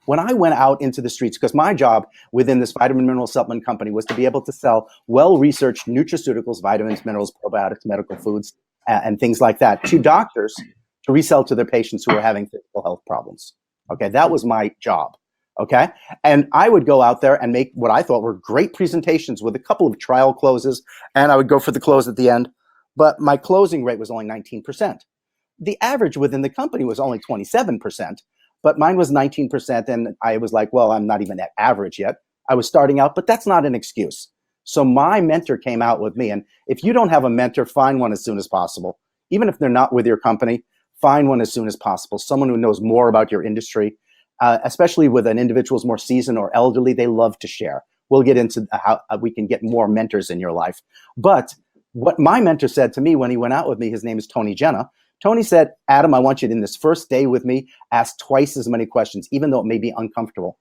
when I went out into the streets, because my job within this vitamin mineral supplement company was to be able to sell well-researched nutraceuticals, vitamins, minerals, probiotics, medical foods, and things like that to doctors to resell to their patients who were having physical health problems. Okay, that was my job. Okay, and I would go out there and make what I thought were great presentations with a couple of trial closes, and I would go for the close at the end. But my closing rate was only 19%. The average within the company was only 27%, but mine was 19%. And I was like, well, I'm not even at average yet. I was starting out, but that's not an excuse. So my mentor came out with me. And if you don't have a mentor, find one as soon as possible. Even if they're not with your company, find one as soon as possible. Someone who knows more about your industry, especially with an individual who's more seasoned or elderly, they love to share. We'll get into how we can get more mentors in your life. But what my mentor said to me when he went out with me, his name is Tony Jenna. Tony said, Adam, I want you to, in this first day with me, ask twice as many questions, even though it may be uncomfortable.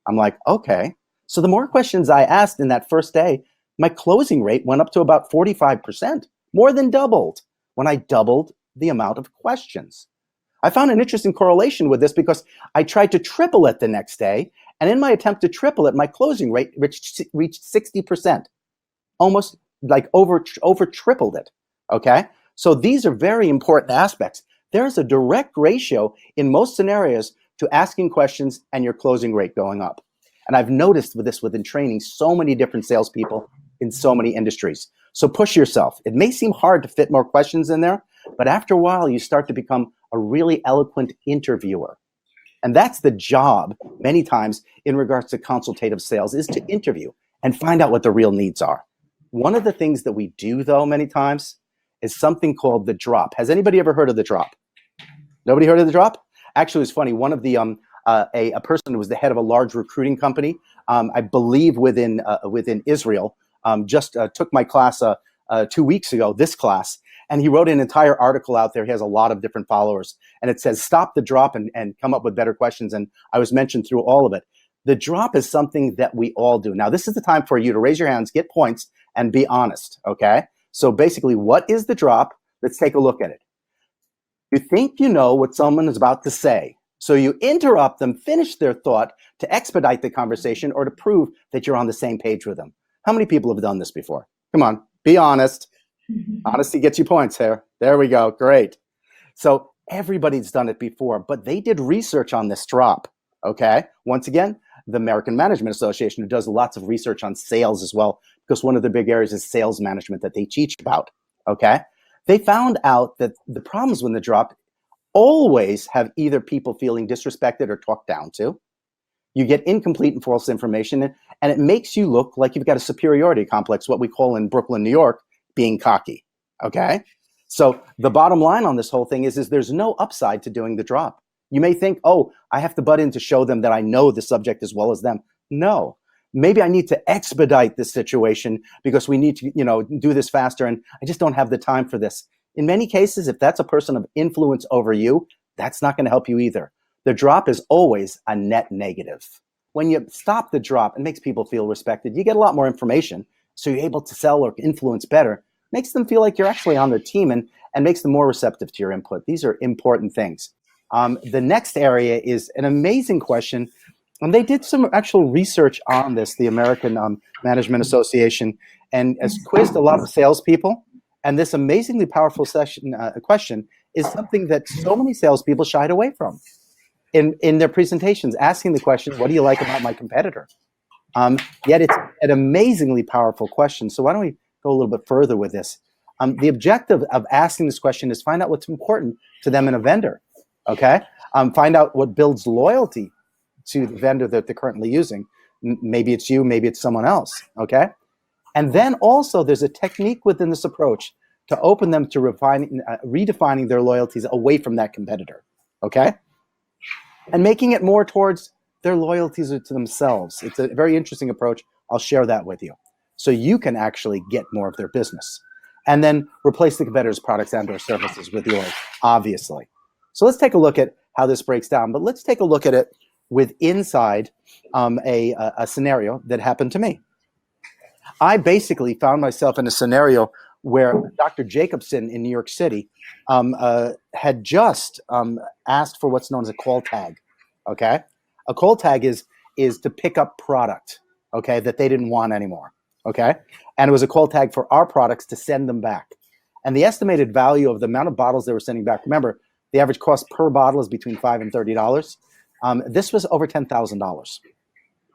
I'm like, okay. So the more questions I asked in that first day, my closing rate went up to about 45%, more than doubled when I doubled the amount of questions. I found an interesting correlation with this because I tried to triple it the next day. And in my attempt to triple it, my closing rate reached 60%, almost like over tripled it. Okay. So these are very important aspects. There's a direct ratio in most scenarios to asking questions and your closing rate going up. And I've noticed with this within training so many different salespeople in so many industries. So push yourself. It may seem hard to fit more questions in there, but after a while, you start to become a really eloquent interviewer. And that's the job many times in regards to consultative sales, is to interview and find out what the real needs are. One of the things that we do, though, many times is something called the drop. Has anybody ever heard of the drop? Nobody heard of the drop? Actually, it's funny. One of the a person who was the head of a large recruiting company, I believe within Israel, just took my class 2 weeks ago, this class, and he wrote an entire article out there. He has a lot of different followers, and it says, stop the drop and come up with better questions. And I was mentioned through all of it. The drop is something that we all do. Now, this is the time for you to raise your hands, get points, and be honest, okay? So basically, what is the drop? Let's take a look at it. You think you know what someone is about to say, so you interrupt them, finish their thought to expedite the conversation or to prove that you're on the same page with them. How many people have done this before? Come on, be honest. Honesty gets you points here. There we go. Great. So everybody's done it before, but they did research on this drop, okay? Once again, the American Management Association, who does lots of research on sales as well, because one of the big areas is sales management that they teach about, okay? They found out that the problems with the drop always have either people feeling disrespected or talked down to. You get incomplete and false information, and it makes you look like you've got a superiority complex, what we call in Brooklyn, New York, being cocky, okay? So the bottom line on this whole thing is there's no upside to doing the drop. You may think, oh, I have to butt in to show them that I know the subject as well as them. No, maybe I need to expedite this situation because we need to, do this faster, and I just don't have the time for this. In many cases, if that's a person of influence over you, that's not going to help you either. The drop is always a net negative. When you stop the drop, it makes people feel respected. You get a lot more information, so you're able to sell or influence better. Makes them feel like you're actually on their team and makes them more receptive to your input. These are important things. The next area is an amazing question. And they did some actual research on this, the American Management Association, and has quizzed a lot of salespeople. And this amazingly powerful question is something that so many salespeople shied away from in their presentations, asking the question, what do you like about my competitor? Yet it's an amazingly powerful question. So why don't we go a little bit further with this? The objective of asking this question is find out what's important to them in a vendor, okay? Find out what builds loyalty to the vendor that they're currently using. Maybe it's you, maybe it's someone else, okay? And then also there's a technique within this approach to open them to redefining their loyalties away from that competitor, okay? And making it more towards their loyalties to themselves. It's a very interesting approach. I'll share that with you. So you can actually get more of their business. And then replace the competitor's products and or services with yours, obviously. So let's take a look at how this breaks down. But let's take a look at it with inside a scenario that happened to me. I basically found myself in a scenario where Dr. Jacobson in New York City had just asked for what's known as a call tag, okay? A cold tag is to pick up product, okay, that they didn't want anymore, okay? And it was a cold tag for our products to send them back. And the estimated value of the amount of bottles they were sending back, remember, the average cost per bottle is between $5 and $30. This was over $10,000.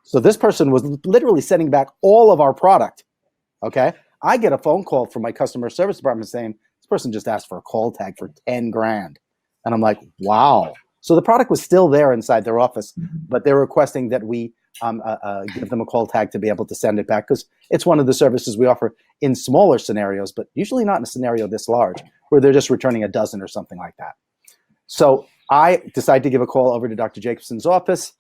So this person was literally sending back all of our product, okay? I get a phone call from my customer service department saying, this person just asked for a call tag for 10 grand. And I'm like, wow. So the product was still there inside their office, but they're requesting that we give them a call tag to be able to send it back, because it's one of the services we offer in smaller scenarios, but usually not in a scenario this large where they're just returning a dozen or something like that. So I decided to give a call over to Dr. Jacobson's office.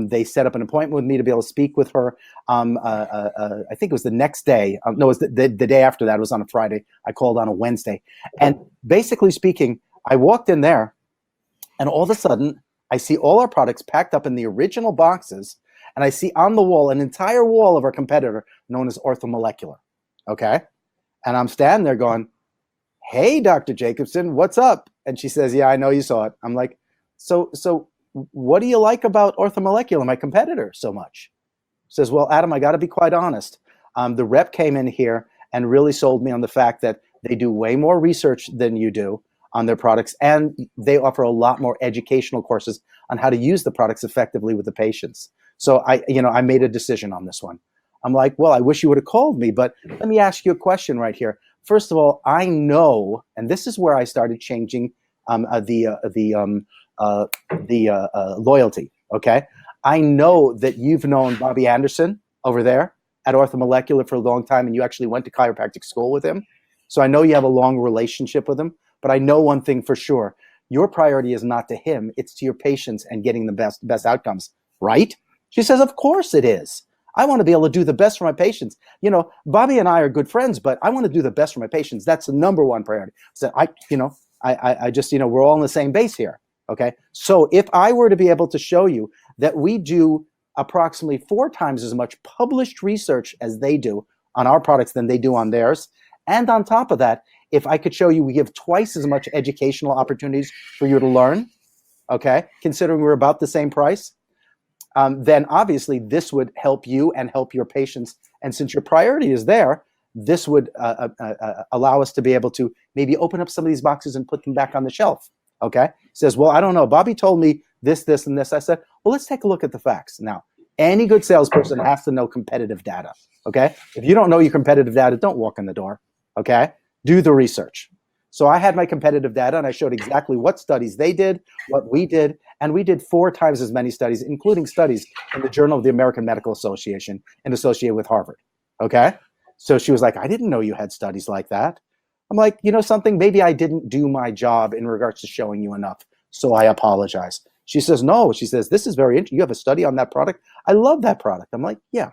They set up an appointment with me to be able to speak with her. I think it was the next day. No, it was the day after that. It was on a Friday. I called on a Wednesday. And basically speaking, I walked in there, and all of a sudden, I see all our products packed up in the original boxes, and I see on the wall an entire wall of our competitor known as Orthomolecular, okay? And I'm standing there going, hey, Dr. Jacobson, what's up? And she says, yeah, I know you saw it. I'm like, so what do you like about Orthomolecular, my competitor, so much? She says, well, Adam, I got to be quite honest. The rep came in here and really sold me on the fact that they do way more research than you do on their products, and they offer a lot more educational courses on how to use the products effectively with the patients. So I made a decision on this one. I'm like, well, I wish you would have called me, but let me ask you a question right here. First of all, I know, and this is where I started changing the loyalty. Okay, I know that you've known Bobby Anderson over there at Orthomolecular for a long time, and you actually went to chiropractic school with him. So I know you have a long relationship with him. But I know one thing for sure: your priority is not to him; it's to your patients and getting the best outcomes. Right? She says, "Of course it is. I want to be able to do the best for my patients. You know, Bobby and I are good friends, but I want to do the best for my patients. That's the number one priority." So I just, we're all on the same base here. Okay. So if I were to be able to show you that we do approximately 4 times as much published research as they do on our products than they do on theirs, and on top of that, if I could show you we give twice as much educational opportunities for you to learn, okay, considering we're about the same price, then obviously this would help you and help your patients. And since your priority is there, this would allow us to be able to maybe open up some of these boxes and put them back on the shelf, okay? He says, well, I don't know. Bobby told me this, this, and this. I said, well, let's take a look at the facts. Now, any good salesperson has to know competitive data, okay? If you don't know your competitive data, don't walk in the door, okay? Do the research. So I had my competitive data, and I showed exactly what studies they did, what we did, and we did 4 times as many studies, including studies in the Journal of the American Medical Association and associated with Harvard, okay? So she was like, I didn't know you had studies like that. I'm like, you know something? Maybe I didn't do my job in regards to showing you enough, so I apologize. She says, no. She says, this is very interesting. You have a study on that product? I love that product. I'm like, yeah.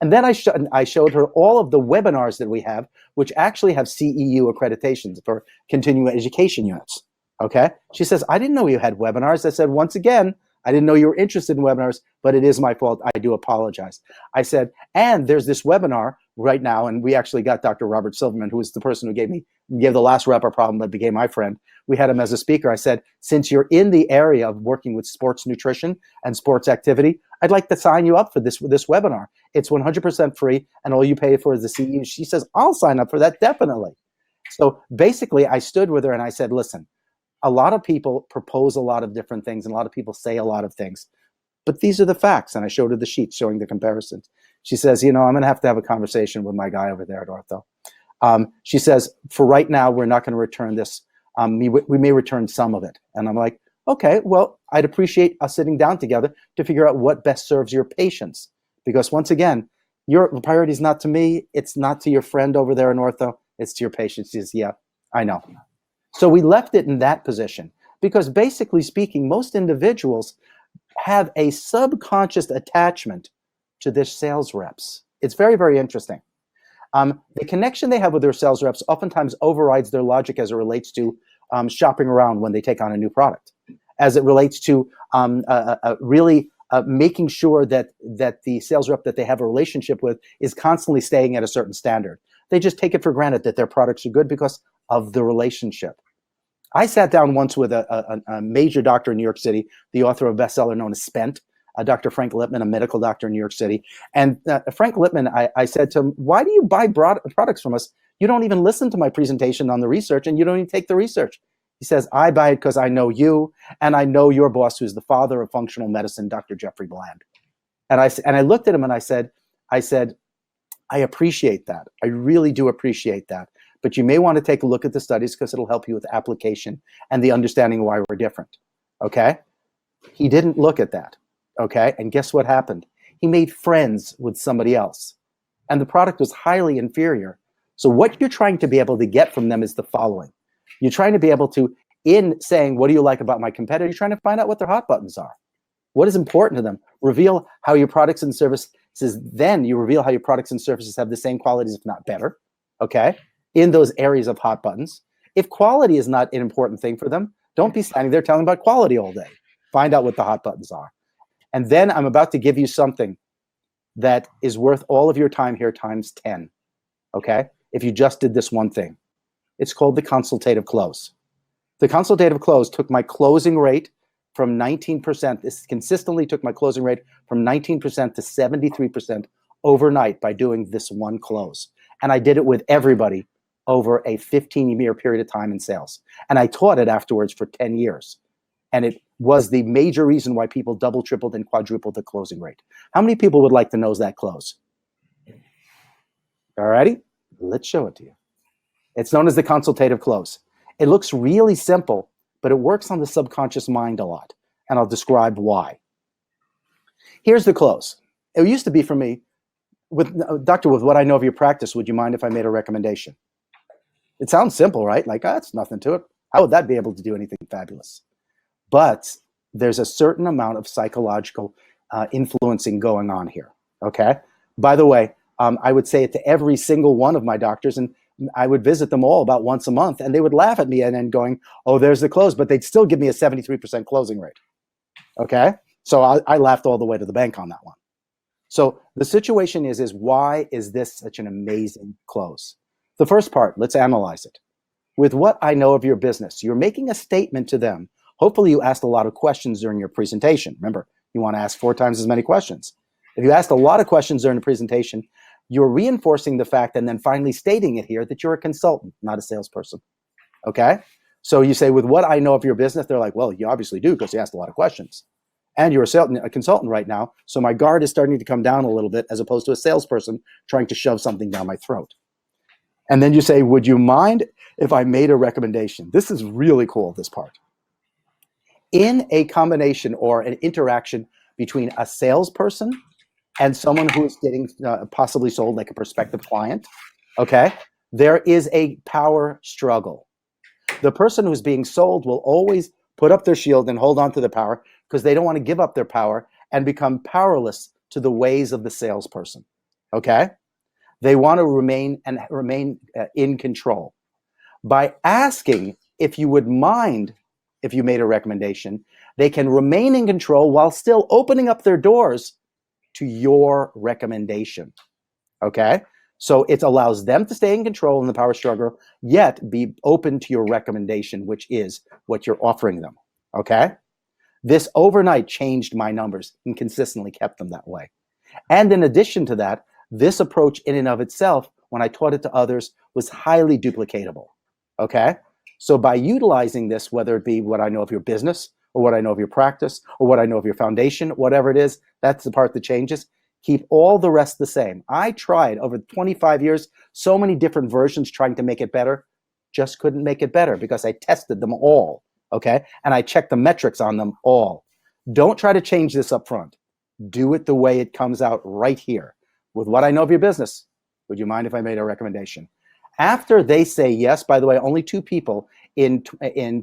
And then I showed her all of the webinars that we have, which actually have CEU accreditations for continuing education units, okay? She says, I didn't know you had webinars. I said, once again, I didn't know you were interested in webinars, but it is my fault. I do apologize. I said, and there's this webinar right now, and we actually got Dr. Robert Silverman, who was the person who gave the last rep a problem that became my friend. We had him as a speaker. I said, since you're in the area of working with sports nutrition and sports activity, I'd like to sign you up for this webinar. It's 100% free, and all you pay for is the CEU. She says, I'll sign up for that, definitely. So basically, I stood with her and I said, listen, a lot of people propose a lot of different things, and a lot of people say a lot of things, but these are the facts. And I showed her the sheets showing the comparisons. She says, I'm going to have a conversation with my guy over there at Ortho. She says, for right now, we're not going to return this. We may return some of it. And I'm like, okay, well, I'd appreciate us sitting down together to figure out what best serves your patients. Because once again, your priority is not to me. It's not to your friend over there in Ortho. It's to your patients. She says, yeah, I know. So we left it in that position because basically speaking, most individuals have a subconscious attachment to their sales reps. It's very, very interesting. The connection they have with their sales reps oftentimes overrides their logic as it relates to shopping around when they take on a new product, as it relates to really making sure that the sales rep that they have a relationship with is constantly staying at a certain standard. They just take it for granted that their products are good because of the relationship. I sat down once with a major doctor in New York City, the author of a bestseller known as Spent. Dr. Frank Lipman, a medical doctor in New York City. And Frank Lipman, I said to him, why do you buy products from us? You don't even listen to my presentation on the research, and you don't even take the research. He says, I buy it because I know you, and I know your boss, who's the father of functional medicine, Dr. Jeffrey Bland. And I looked at him and I said, I appreciate that. I really do appreciate that. But you may want to take a look at the studies because it'll help you with application and the understanding why we're different. Okay? He didn't look at that. Okay? And guess what happened? He made friends with somebody else. And the product was highly inferior. So what you're trying to be able to get from them is the following. You're trying to be able to, in saying, what do you like about my competitor? You're trying to find out what their hot buttons are. What is important to them? Reveal how your products and services, then you reveal how your products and services have the same qualities, if not better. Okay? In those areas of hot buttons. If quality is not an important thing for them, don't be standing there telling about quality all day. Find out what the hot buttons are. And then I'm about to give you something that is worth all of your time here times 10. Okay? If you just did this one thing. It's called the Consultative Close. The Consultative Close took my closing rate from 19%. This consistently took my closing rate from 19% to 73% overnight by doing this one close. And I did it with everybody over a 15-year period of time in sales. And I taught it afterwards for 10 years. And it was the major reason why people double, tripled, and quadrupled the closing rate. How many people would like to know that close? All righty, let's show it to you. It's known as the Consultative Close. It looks really simple, but it works on the subconscious mind a lot. And I'll describe why. Here's the close. It used to be for me, Doctor, with what I know of your practice, would you mind if I made a recommendation? It sounds simple, right? Like, that's nothing to it. How would that be able to do anything fabulous? But there's a certain amount of psychological influencing going on here, okay? By the way, I would say it to every single one of my doctors, and I would visit them all about once a month, and they would laugh at me and then going, oh, there's the close, but they'd still give me a 73% closing rate, okay? So I laughed all the way to the bank on that one. So the situation is why is this such an amazing close? The first part, let's analyze it. With what I know of your business, you're making a statement to them. Hopefully you asked a lot of questions during your presentation. Remember, you want to ask 4 times as many questions. If you asked a lot of questions during the presentation, you're reinforcing the fact and then finally stating it here that you're a consultant, not a salesperson. Okay? So you say, with what I know of your business, they're like, well, you obviously do because you asked a lot of questions. And you're a consultant right now, so my guard is starting to come down a little bit as opposed to a salesperson trying to shove something down my throat. And then you say, would you mind if I made a recommendation? This is really cool, this part. In a combination or an interaction between a salesperson and someone who is getting possibly sold, like a prospective client, okay, there is a power struggle. The person who's being sold will always put up their shield and hold on to the power because they don't want to give up their power and become powerless to the ways of the salesperson, okay? They want to remain in control. By asking if you would mind if you made a recommendation, they can remain in control while still opening up their doors to your recommendation, okay? So it allows them to stay in control in the power struggle, yet be open to your recommendation, which is what you're offering them, okay? This overnight changed my numbers and consistently kept them that way. And in addition to that, this approach in and of itself, when I taught it to others, was highly duplicatable, okay? So by utilizing this, whether it be what I know of your business or what I know of your practice or what I know of your foundation, whatever it is, that's the part that changes. Keep all the rest the same. I tried over 25 years, so many different versions trying to make it better, just couldn't make it better because I tested them all, okay? And I checked the metrics on them all. Don't try to change this up front. Do it the way it comes out right here. With what I know of your business, would you mind if I made a recommendation? After they say yes, by the way, only 2 people in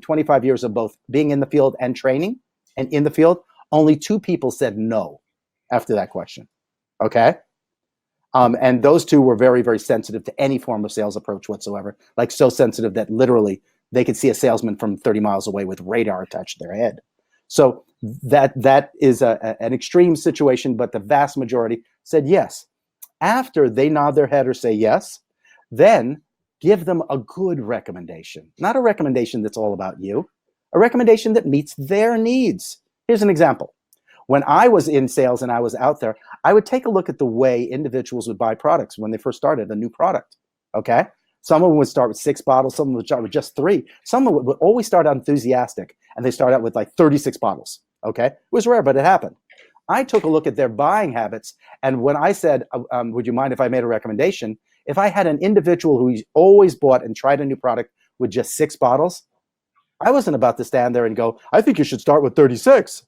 25 years of both being in the field and training and in the field, only 2 people said no after that question, okay? And those 2 were very, very sensitive to any form of sales approach whatsoever, like so sensitive that literally they could see a salesman from 30 miles away with radar attached to their head. So that is an extreme situation, but the vast majority said yes. After they nod their head or say yes, then give them a good recommendation, not a recommendation that's all about you, a recommendation that meets their needs. Here's an example. when I was in sales and I was out there, I would take a look at the way individuals would buy products when they first started a new product. Okay. Some of them would start with 6 bottles. Some of them would start with just 3. Some of them would always start out enthusiastic, and they start out with like 36 bottles. Okay. It was rare, but it happened. I took a look at their buying habits. And when I said, would you mind if I made a recommendation? If I had an individual who always bought and tried a new product with just 6 bottles, I wasn't about to stand there and go, I think you should start with 36.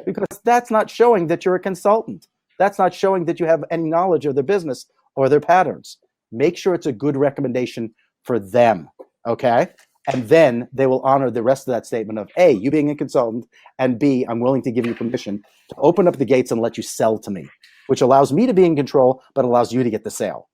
Because that's not showing that you're a consultant. That's not showing that you have any knowledge of their business or their patterns. Make sure it's a good recommendation for them, okay? And then they will honor the rest of that statement of A, you being a consultant, and B, I'm willing to give you permission to open up the gates and let you sell to me, which allows me to be in control, but allows you to get the sale.